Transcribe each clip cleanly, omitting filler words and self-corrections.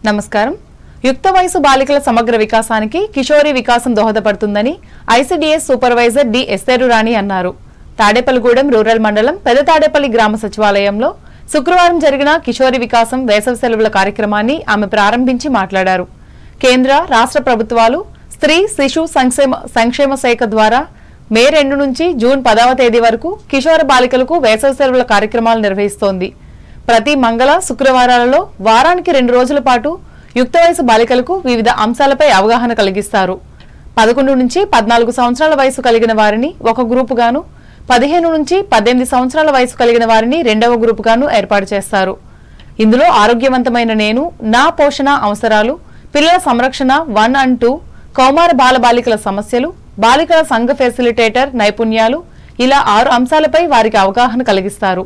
నమస్కారం. యుక్త వయసు బాలికల సమగ్ర వికాసానికి కిషోరి వికాసం దోహదపడుతుందని ఐసిడిఎస్ సూపర్వైజర్ డి ఎస్తేరు రాణి అన్నారు. తాడేపల్లిగూడెం రూరల్ మండలం పెద్ద తాడేపల్లి గ్రామ సచివాలయంలో శుక్రవారం జరిగిన కిషోరి వికాసం వేసవి సెలవుల కార్యక్రమాన్ని ఆమె ప్రారంభించి మాట్లాడారు. కేంద్ర రాష్ట్ర ప్రభుత్వాలు స్త్రీ శిశు సంక్షేమ శాఖ ద్వారా మే 2 నుంచి జూన్ 10వ తేదీ వరకు కిషోర బాలికలకు వేసవి సెలవుల కార్యక్రమాలు నిర్వహిస్తోంది. ప్రతి మంగళ శుక్రవారాలలో వారానికి 2 రోజుల పాటు యుక్త వయసు బాలికలకు వివిధ అంశాలపై అవగాహన కలిగిస్తారు. 11 నుంచి 14 సంవత్సరాల వయసు కలిగిన వారిని ఒక గ్రూపుగాను, 15 నుంచి 18 సంవత్సరాల వయసు కలిగిన వారిని రెండవ గ్రూపుగాను ఏర్పాటు చేస్తారు. ఇందులో ఆరోగ్యవంతమైన నేను, నా పోషణ అవసరాలు, పిల్లల సంరక్షణ 1 and 2, కౌమార బాలబాలికల సమస్యలు, బాలికల సంఘ ఫెసిలిటేటర్ నైపుణ్యాలు ఇలా 6 అంశాలపై వారికి అవగాహన కలిగిస్తారు.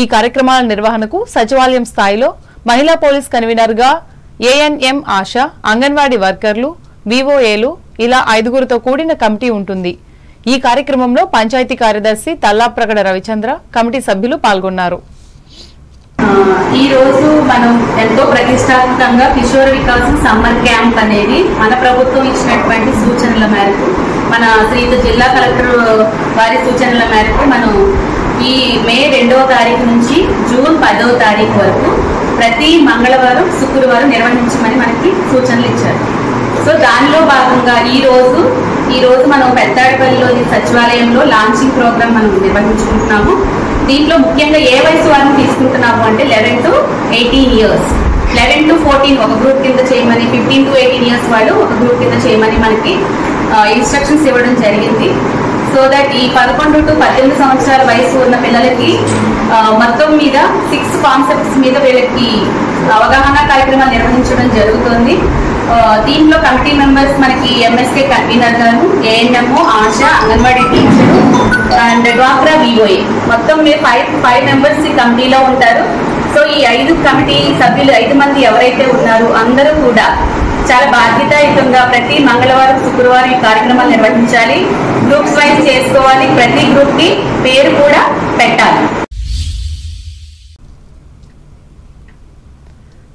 ఈ కార్యక్రమాల నిర్వహణకు సచివాలయం స్థాయిలో మహిళా పోలీస్ కన్వీనర్గా ఏఎన్ఎం ఆశ, అంగన్వాడీ వర్కర్లు, వివోఏలు ఇలా 5గురితో కూడిన కమిటీ ఉంటుంది. ఈ కార్యక్రమంలో పంచాయతీ కార్యదర్శి తల్లాప్రగడ రవిచంద్ర, కమిటీ సభ్యులు పాల్గొన్నారు. ఈ రోజు మనం ఎంతో ప్రతిష్టాత్మకంగా కిషోర వికాసం సమ్మర్ క్యాంప్ అనేది మన ప్రభుత్వం ఇచ్చినటువంటి సూచనల మేరకు, మన శ్రీత జిల్లా కలెక్టర్ వారి సూచనల మేరకు మనం ఈ మే 2వ తారీఖు నుంచి జూన్ 10వ తారీఖు వరకు ప్రతి మంగళవారం శుక్రవారం నిర్వహించమని మనకి సూచనలు ఇచ్చారు. సో దానిలో భాగంగా ఈ రోజు మనం పెద్దాడపల్లిలోని సచివాలయంలో లాంచింగ్ ప్రోగ్రామ్ మనం నిర్వహించుకుంటున్నాము. దీంట్లో ముఖ్యంగా ఏ వయసు వారిని తీసుకుంటున్నాము అంటే 11 to 18 years, 11 to 14 ఒక గ్రూప్ కింద చేయమని, 15 to 18 years వాళ్ళు ఒక గ్రూప్ కింద చేయమని మనకి ఇన్స్ట్రక్షన్స్ ఇవ్వడం జరిగింది. సో దట్ ఈ 11 to 18 సంవత్సరాల వయసు ఉన్న పిల్లలకి మొత్తం మీద 6 కాన్సెప్ట్స్ మీద వీళ్ళకి అవగాహన కార్యక్రమాలు నిర్వహించడం జరుగుతుంది. దీంట్లో కమిటీ మెంబర్స్ మనకి ఎంఎస్కే కన్వీనర్ గాను, ANM Asha, anganwadi teacher and డ్వాక్రా వివోఏ మొత్తం మీరు 5 మెంబర్స్ ఈ కమిటీలో ఉంటారు. సో ఈ 5 కమిటీ సభ్యులు 5 మంది ఎవరైతే ఉన్నారో అందరూ కూడా చాలా బాధ్యతాయుతంగా ప్రతి మంగళవారం శుక్రవారం ఈ కార్యక్రమాలు నిర్వహించాలి. గ్రూప్స్ వైజ్ చేసుకోవాలి. ప్రతి గ్రూప్ కి పేరు కూడా పెట్టాలి.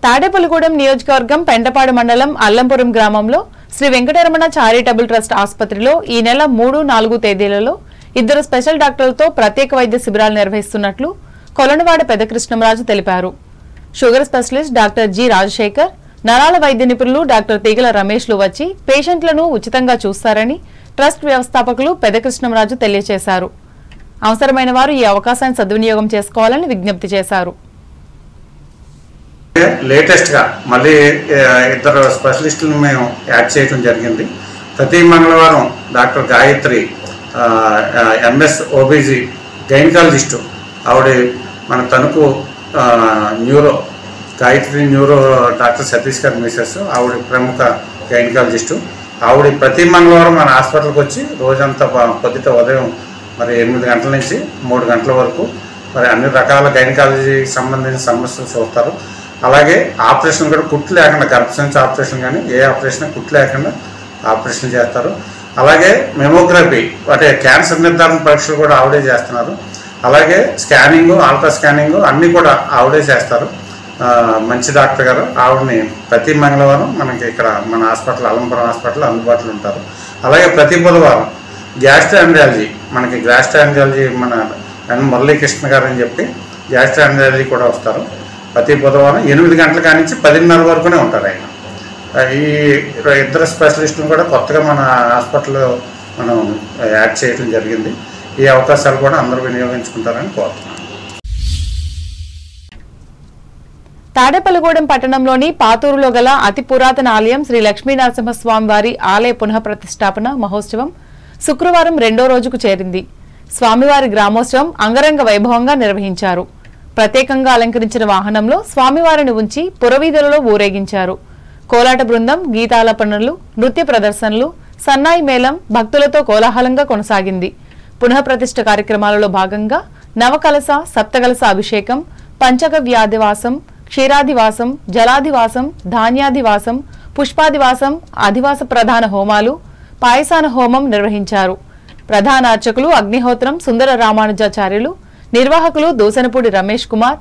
తాడేపల్లిగూడెం నియోజకవర్గం పెంటపాడు మండలం అల్లంపురం గ్రామంలో శ్రీ వెంకటరమణ చారిటబుల్ ట్రస్ట్ ఆసుపత్రిలో ఈ నెల 3, 4 తేదీలలో 2 స్పెషల్ డాక్టర్లతో ప్రత్యేక వైద్య శిబిరాలు నిర్వహిస్తున్నట్లు కొలనవాడ పెద్దకృష్ణంరాజు తెలిపారు. Sugar specialist doctor G Rajasekhar, నరాల వైద్య నిపుణులు డాక్టర్ తీగల రమేష్లు వచ్చి పేషెంట్లను ఉచితంగా చూస్తారని ట్రస్ట్ వ్యవస్థాపకులు పెద్దకృష్ణంరాజు తెలియజేశారు. అవసరమైన వారు ఈ అవకాశాన్ని సద్వినియోగం చేసుకోవాలని విజ్ఞప్తి చేశారు. లేటెస్ట్ గా మళ్ళీ 2 స్పెషలిస్టులను మేము యాడ్ చేయడం జరిగింది. ప్రతి మంగళవారం doctor Gayatri MS OBG gynaecologist, ఆవిడ మన Tanuku neuro Gayatri neuro doctor Satish గారి మిసెస్, ఆవిడ ప్రముఖ గైనకాలజిస్టు. ఆవిడ ప్రతి మంగళవారం మన హాస్పిటల్కి వచ్చి రోజంతా పొద్దుట ఉదయం మరి 8 గంటల నుంచి 3 గంటల వరకు మరి అన్ని రకాల గైనకాలజీకి సంబంధించిన సమస్యలు చూస్తారు. అలాగే ఆపరేషన్ కూడా కుట్లు లేకుండా, గర్భసంచి ఆపరేషన్ కానీ ఏ ఆపరేషన్ కుట్లు లేకుండా ఆపరేషన్ చేస్తారు. అలాగే మెమోగ్రఫీ అంటే క్యాన్సర్ నిర్ధారణ పరీక్షలు కూడా ఆవిడే చేస్తున్నారు. అలాగే స్కానింగ్, అల్ట్రా స్కానింగ్ అన్నీ కూడా ఆవిడే చేస్తారు. మంచి డాక్టర్ గారు. ఆవిడని ప్రతి మంగళవారం మనకి ఇక్కడ మన హాస్పిటల్ అల్లంపురం హాస్పిటల్ అందుబాటులో ఉంటారు. అలాగే ప్రతి బుధవారం గ్యాస్ట్రాండ్రాలజీ, మనకి గ్యాస్ట్రాండ్రాలజీ మన ఎన్ మురళీకృష్ణ గారు అని చెప్పి గ్యాస్ట్రాండ్రాలజీ కూడా వస్తారు. ప్రతి బుధవారం 8 గంటల కాడి నుంచి 10:30 వరకునే ఉంటారు ఆయన. ఈ 2 స్పెషలిస్టులు కూడా కొత్తగా మన హాస్పిటల్లో మనం యాడ్ చేయడం జరిగింది. ఈ అవకాశాలు కూడా అందరూ వినియోగించుకుంటారని కోరుతున్నాను. తాడేపల్లిగూడెం పట్టణంలోని పాతూరులో గల అతి పురాతన ఆలయం శ్రీ లక్ష్మీనరసింహస్వామి వారి ఆలయ పునః ప్రతిష్టాపన మహోత్సవం శుక్రవారం 2వ రోజుకు చేరింది. స్వామివారి గ్రామోత్సవం అంగరంగ వైభవంగా నిర్వహించారు. ప్రత్యేకంగా అలంకరించిన వాహనంలో స్వామివారిని ఉంచి పురవీధులలో ఊరేగించారు. కోలాట బృందం, గీతాలపనలు, నృత్య ప్రదర్శనలు, సన్నాయి మేళం భక్తులతో కోలాహలంగా కొనసాగింది. పునః ప్రతిష్ఠ కార్యక్రమాలలో భాగంగా నవకలస, సప్తకలస అభిషేకం, పంచగవ్యాధివాసం, క్షీరాదివాసం, జలాదివాసం, ధాన్యాదివాసం, పుష్పాదివాసం, అధివాస ప్రధాన హోమాలు, పాయసాన హోమం నిర్వహించారు. ప్రధాన అర్చకులు అగ్నిహోత్రం సుందర రామానుజాచార్యులు, నిర్వాహకులు దోసనపూడి రమేష్ కుమార్,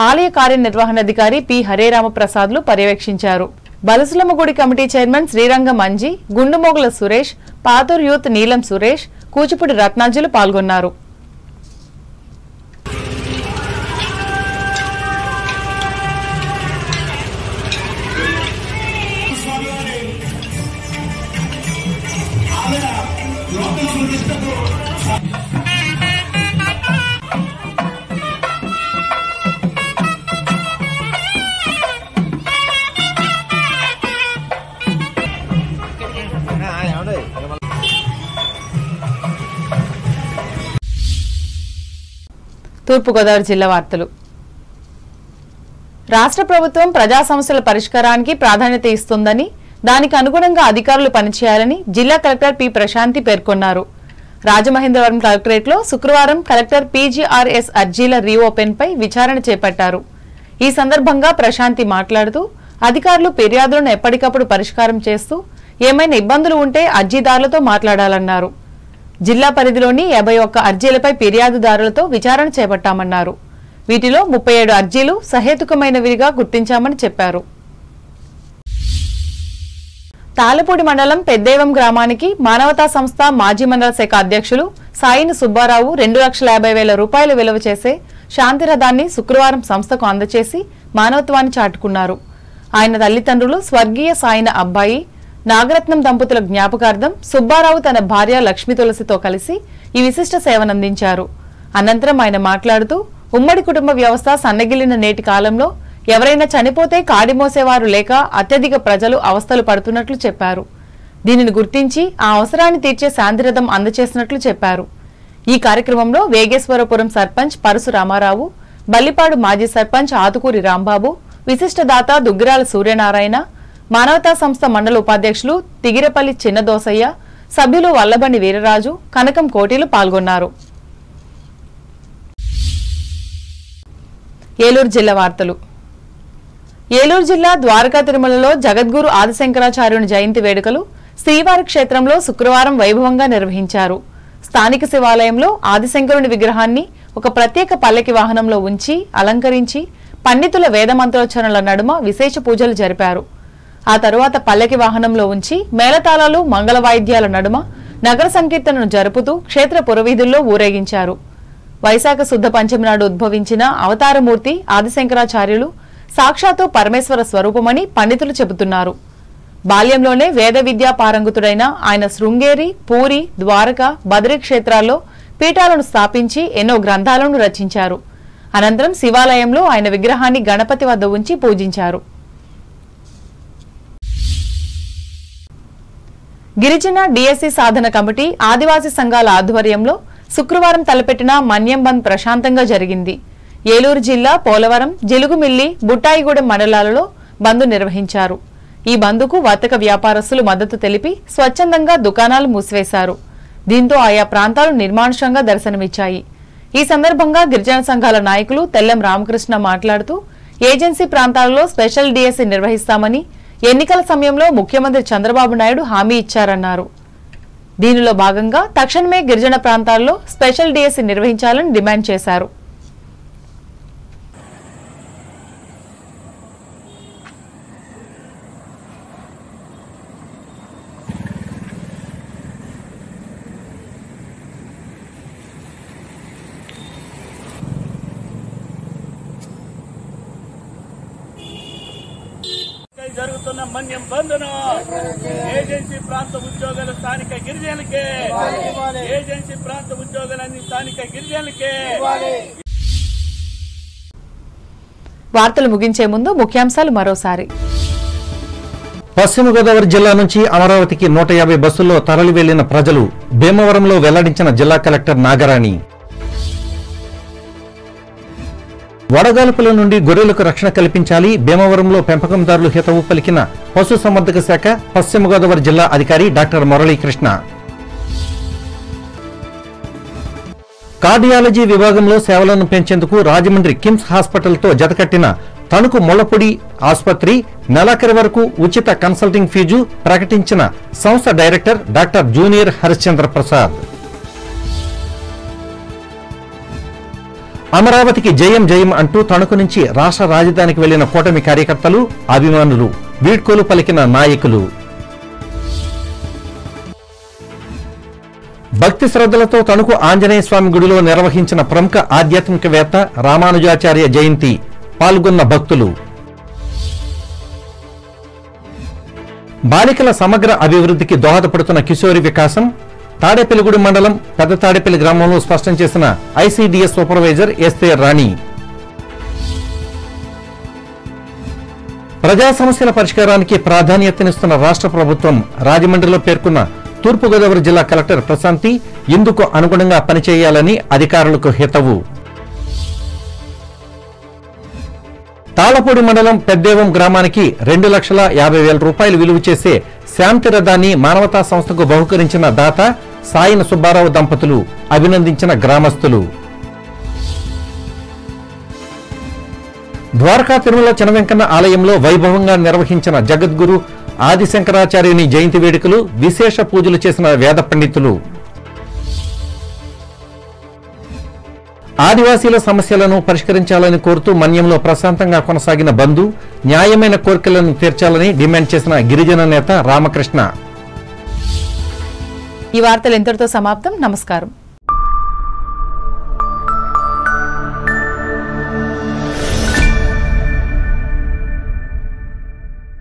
ఆలయ కార్యనిర్వహణాధికారి పి హరేరామప్రసాద్లు పర్యవేక్షించారు. బలసులమ్మగుడి committee chairman Srirangam Anji, Gundumogula Suresh, Pathur youth Neelam Suresh, Kuchipudi రత్నాజులు పాల్గొన్నారు. తూర్పుగోదావరి జిల్లా వార్తలు. రాష్ట్ర ప్రభుత్వం ప్రజా సమస్యల పరిష్కారానికి ప్రాధాన్యత ఇస్తుందని, దానికి అనుగుణంగా అధికారులు పనిచేయాలని జిల్లా కలెక్టర్ పి ప్రశాంతి పేర్కొన్నారు. రాజమహేంద్రవరం కలెక్టరేట్లో శుక్రవారం కలెక్టర్ పీజీఆర్ఎస్ అర్జీల రీఓపెన్ పై విచారణ చేపట్టారు. ఈ సందర్భంగా ప్రశాంతి మాట్లాడుతూ అధికారులు ఫిర్యాదులను ఎప్పటికప్పుడు పరిష్కారం చేస్తూ ఏమైనా ఇబ్బందులు ఉంటే అర్జీదారులతో మాట్లాడాలన్నారు. జిల్లా పరిధిలోని 51 అర్జీలపై ఫిర్యాదుదారులతో విచారణ చేపట్టామన్నారు. వీటిలో 37 అర్జీలు సహేతుకమైనవిగా గుర్తించామని చెప్పారు. తాళపూడి మండలం పెద్దేవం గ్రామానికి మానవతా సంస్థ మాజీ మండల శాఖ అధ్యక్షులు సాయిని సుబ్బారావు 2,50,000 రూపాయలు విలువ చేసే శాంతిరథాన్ని శుక్రవారం సంస్థకు అందజేసి మానవత్వాన్ని చాటుకున్నారు. ఆయన తల్లిదండ్రులు స్వర్గీయ సాయిన అబ్బాయి నాగరత్నం దంపతుల జ్ఞాపకార్థం సుబ్బారావు తన భార్య లక్ష్మీ తులసితో కలిసి ఈ విశిష్ట సేవనందించారు. అనంతరం ఆయన మాట్లాడుతూ ఉమ్మడి కుటుంబ వ్యవస్థ సన్నగిల్లిన నేటి కాలంలో ఎవరైనా చనిపోతే కాడిమోసేవారు లేక అత్యధిక ప్రజలు అవస్థలు పడుతున్నట్లు చెప్పారు. దీనిని గుర్తించి ఆ అవసరాన్ని తీర్చే శాంతిరథం అందజేసినట్లు చెప్పారు. ఈ కార్యక్రమంలో వేగేశ్వరపురం సర్పంచ్ పరుసు రామారావు, బల్లిపాడు మాజీ సర్పంచ్ ఆతుకూరి రాంబాబు, విశిష్టదాత దుగ్గిరాల సూర్యనారాయణ, మానవతా సంస్థ మండల ఉపాధ్యక్షులు తిగిరపల్లి చిన్నదోసయ్య, సభ్యులు వల్లబండి వీరరాజు, కనకం కోటీలు పాల్గొన్నారు. ఏలూరు జిల్లా వార్తలు. ఏలూరు జిల్లా ద్వారకా తిరుమలలో జగద్గురు ఆదిశంకరాచార్యుని జయంతి వేడుకలు శ్రీవారి క్షేత్రంలో శుక్రవారం వైభవంగా నిర్వహించారు. స్థానిక శివాలయంలో ఆదిశంకరుని విగ్రహాన్ని ఒక ప్రత్యేక పల్లకి వాహనంలో ఉంచి అలంకరించి పండితుల వేదమంత్రోచ్చరణల నడుమ విశేష పూజలు జరిపారు. ఆ తరువాత పల్లకి వాహనంలో ఉంచి మేళతాళాలు, మంగళ వాయిద్యాల నడుమ నగర సంకీర్తనను జరుపుతూ క్షేత్ర పురవీధుల్లో ఊరేగించారు. వైశాఖ శుద్ధ పంచమి నాడు ఉద్భవించిన అవతారమూర్తి ఆదిశంకరాచార్యులు సాక్షాత్తు పరమేశ్వర స్వరూపమని పండితులు చెబుతున్నారు. బాల్యంలోనే వేద విద్యా పారంగుతుడైన ఆయన శృంగేరి, పూరి, ద్వారక, బదరీ క్షేత్రాల్లో పీఠాలను స్థాపించి ఎన్నో గ్రంథాలను రచించారు. అనంతరం శివాలయంలో ఆయన విగ్రహాన్ని గణపతి వద్ద ఉంచి పూజించారు. గిరిజన డిఎస్సి సాధన కమిటీ, ఆదివాసీ సంఘాల ఆధ్వర్యంలో శుక్రవారం తలపెట్టిన మన్యం బంద్ ప్రశాంతంగా జరిగింది. ఏలూరు జిల్లా పోలవరం, జిలుగుమిల్లి, బుట్టాయిగూడెం మండలాలలో బంద్ నిర్వహించారు. ఈ బంద్కు వర్తక వ్యాపారస్తులు మద్దతు తెలిపి స్వచ్ఛందంగా దుకాణాలు మూసివేశారు. దీంతో ఆయా ప్రాంతాలు నిర్మానుష్యంగా దర్శనమిచ్చాయి. ఈ సందర్భంగా గిరిజన సంఘాల నాయకులు తెల్లం రామకృష్ణ మాట్లాడుతూ ఏజెన్సీ ప్రాంతాలలో స్పెషల్ డిఎస్సి నిర్వహిస్తామని ఎన్నికల సమయంలో ముఖ్యమంత్రి చంద్రబాబు నాయుడు హామీ ఇచ్చారన్నారు. దీనిలో భాగంగా తక్షణమే గిరిజన ప్రాంతాల్లో స్పెషల్ డిఎస్సి నిర్వహించాలని డిమాండ్ చేశారు. జరుగుతున్న మన్యం బంద్ను ఏజెన్సీ ప్రాంత ఉద్యోగుల స్థానిక గిరిజనులకే, ఏజెన్సీ ప్రాంత ఉద్యోగులన్నీ స్థానిక గిరిజనులకే. వార్తలు ముగించే ముందు ముఖ్యాంశాలు మరోసారి. పశ్చిమ గోదావరి జిల్లా నుంచి అమరావతికి 150 బస్సుల్లో తరలి వెళ్లిన ప్రజలు భీమవరంలో వెల్లడించిన జిల్లా కలెక్టర్ నాగరాణి. వడగాల్పుల నుండి గొర్రెలకు రక్షణ కల్పించాలి, భీమవరంలో పెంపకందారులు హితవు పలికిన పశుసంవర్ధక శాఖ పశ్చిమ గోదావరి జిల్లా అధికారి డాక్టర్ మురళీకృష్ణ. కార్డియాలజీ విభాగంలో సేవలను పెంచేందుకు రాజమండ్రి కిమ్స్ హాస్పిటల్తో జతకట్టిన తణుకు ముళ్లపూడి ఆసుపత్రి నెలాఖరు వరకు ఉచిత కన్సల్టింగ్ ఫీజు ప్రకటించిన సంస్థ director doctor junior Harishchandra Prasad. అమరావతికి జయం జయం అంటూ తణుకు నుంచి రాష్ట్ర రాజధానికి వెళ్లిన కూటమి కార్యకర్తలు, అభిమానులు, వీడ్కోలు పలికిన నాయకులు. భక్తి శ్రద్ధలతో తణుకు ఆంజనేయ స్వామి గుడిలో నిర్వహించిన ప్రముఖ ఆధ్యాత్మికవేత్త రామానుజాచార్య జయంతి. పాల్గొన్న భక్తులు. బాలికల సమగ్ర అభివృద్ధికి దోహదపడుతున్న కిశోరి వికాసం. తాడేపల్లిగూడెం మండలం పెద్ద తాడేపల్లి గ్రామంలో స్పష్టం చేసిన ఐసీడీఎస్ సూపర్వైజర్ ఎస్తే రాణి. ప్రజా సమస్యల పరిష్కారానికి ప్రాధాన్యతనిస్తున్న రాష్ట్ర ప్రభుత్వం రాజమండ్రిలో పేర్కొన్న తూర్పుగోదావరి జిల్లా కలెక్టర్ ప్రశాంతి ఇందుకు అనుగుణంగా పనిచేయాలని అధికారులకు హితవు. తాళపూడి మండలం పెద్దేవం గ్రామానికి 2,50,000 రూపాయలు విలువ చేసే శాంతి రథాన్ని మానవతా సంస్థకు బహుకరించిన దాత సాయిన సుబ్బారావు దంపతులు. అభినందించిన గ్రామస్తులు. ద్వారకా తిరుమల చినవెంకన్న ఆలయంలో వైభవంగా నిర్వహించిన జగద్గురు ఆదిశంకరాచార్యుని జయంతి వేడుకలు. విశేష పూజలు చేసిన వేద పండితులు. ఆదివాసీల సమస్యలను పరిష్కరించాలని కోరుతూ మన్యంలో ప్రశాంతంగా కొనసాగిన బంద్. న్యాయమైన కోరికలను తీర్చాలని డిమాండ్ చేసిన గిరిజన నేత రామకృష్ణ. ఈ వార్తలు ఇంతటితో సమాప్తం. నమస్కారం.